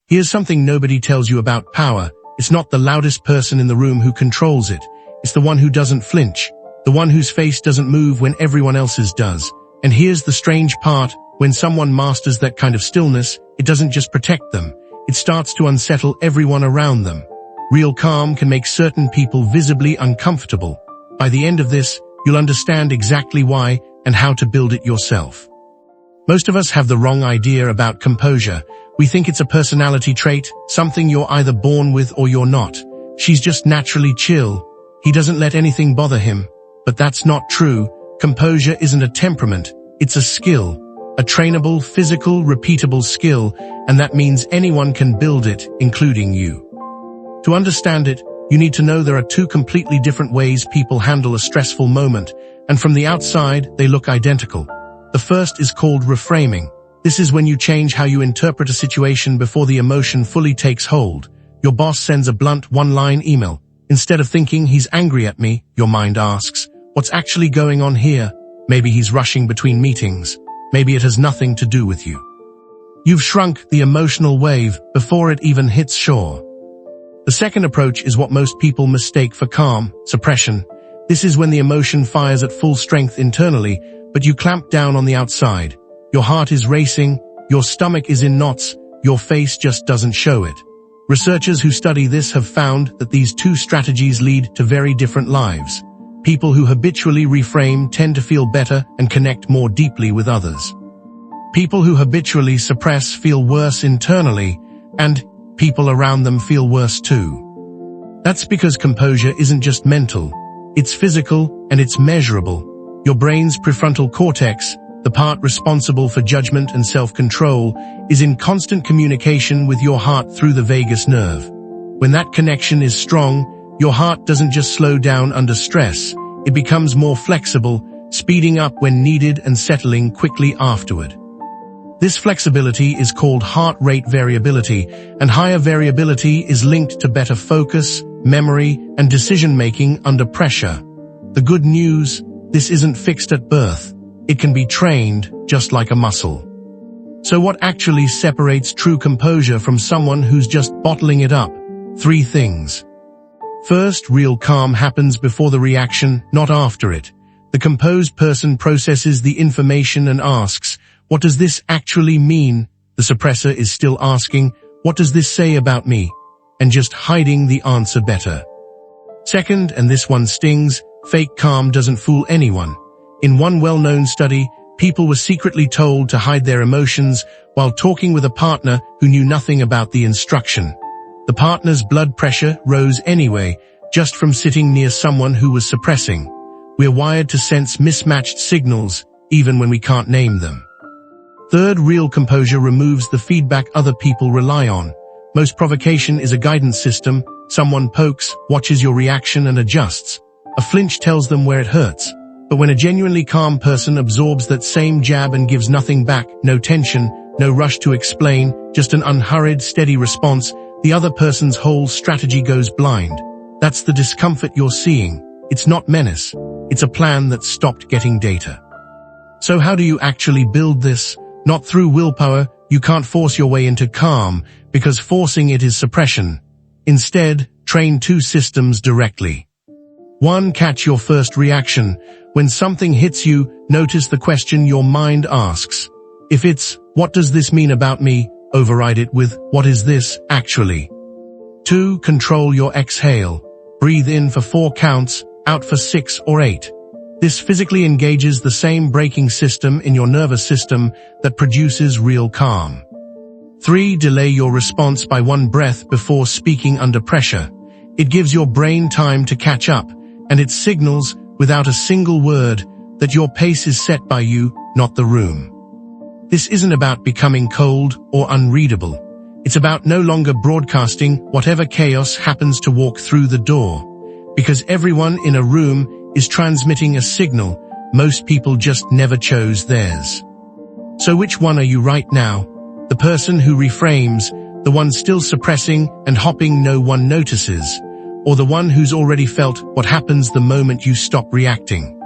Here's something nobody tells you about power. It's not the loudest person in the room who controls it. It's the one who doesn't flinch, the one whose face doesn't move when everyone else's does. And here's the strange part. When someone masters that kind of stillness, it doesn't just protect them. It starts to unsettle everyone around them. Real calm can make certain people visibly uncomfortable. By the end of this, you'll understand exactly why and how to build it yourself. Most of us have the wrong idea about composure. We think it's a personality trait, something you're either born with or you're not. She's just naturally chill. He doesn't let anything bother him. But that's not true. Composure isn't a temperament, it's a skill. A trainable, physical, repeatable skill, and that means anyone can build it, including you. To understand it, you need to know there are two completely different ways people handle a stressful moment, and from the outside, they look identical. The first is called reframing. This is when you change how you interpret a situation before the emotion fully takes hold. Your boss sends a blunt one-line email. Instead of thinking, he's angry at me, your mind asks, what's actually going on here? Maybe he's rushing between meetings. Maybe it has nothing to do with you. You've shrunk the emotional wave before it even hits shore. The second approach is what most people mistake for calm, suppression. This is when the emotion fires at full strength internally, but you clamp down on the outside. Your heart is racing, your stomach is in knots, your face just doesn't show it. Researchers who study this have found that these two strategies lead to very different lives. People who habitually reframe tend to feel better and connect more deeply with others. People who habitually suppress feel worse internally, and people around them feel worse too. That's because composure isn't just mental, it's physical and it's measurable. Your brain's prefrontal cortex, the part responsible for judgment and self-control, is in constant communication with your heart through the vagus nerve. When that connection is strong, your heart doesn't just slow down under stress, it becomes more flexible, speeding up when needed and settling quickly afterward. This flexibility is called heart rate variability, and higher variability is linked to better focus, memory, and decision-making under pressure. The good news, this isn't fixed at birth. It can be trained, just like a muscle. So what actually separates true composure from someone who's just bottling it up? 3 things. First, real calm happens before the reaction, not after it. The composed person processes the information and asks, what does this actually mean? The suppressor is still asking, what does this say about me? And just hiding the answer better. Second, and this one stings, fake calm doesn't fool anyone. In one well-known study, people were secretly told to hide their emotions while talking with a partner who knew nothing about the instruction. The partner's blood pressure rose anyway, just from sitting near someone who was suppressing. We're wired to sense mismatched signals, even when we can't name them. Third, real composure removes the feedback other people rely on. Most provocation is a guidance system. Someone pokes, watches your reaction and adjusts. A flinch tells them where it hurts. But when a genuinely calm person absorbs that same jab and gives nothing back, no tension, no rush to explain, just an unhurried, steady response, the other person's whole strategy goes blind. That's the discomfort you're seeing. It's not menace. It's a plan that stopped getting data. So how do you actually build this? Not through willpower. You can't force your way into calm, because forcing it is suppression. Instead, train 2 systems directly. 1. Catch your first reaction. When something hits you, notice the question your mind asks. If it's, what does this mean about me? Override it with, what is this, actually? 2. Control your exhale. Breathe in for 4 counts, out for 6 or 8. This physically engages the same braking system in your nervous system that produces real calm. 3. Delay your response by 1 breath before speaking under pressure. It gives your brain time to catch up, and it signals, without a single word, that your pace is set by you, not the room. This isn't about becoming cold or unreadable. It's about no longer broadcasting whatever chaos happens to walk through the door. Because everyone in a room is transmitting a signal, most people just never chose theirs. So which one are you right now? The person who reframes, the one still suppressing and hopping no one notices, or the one who's already felt what happens the moment you stop reacting?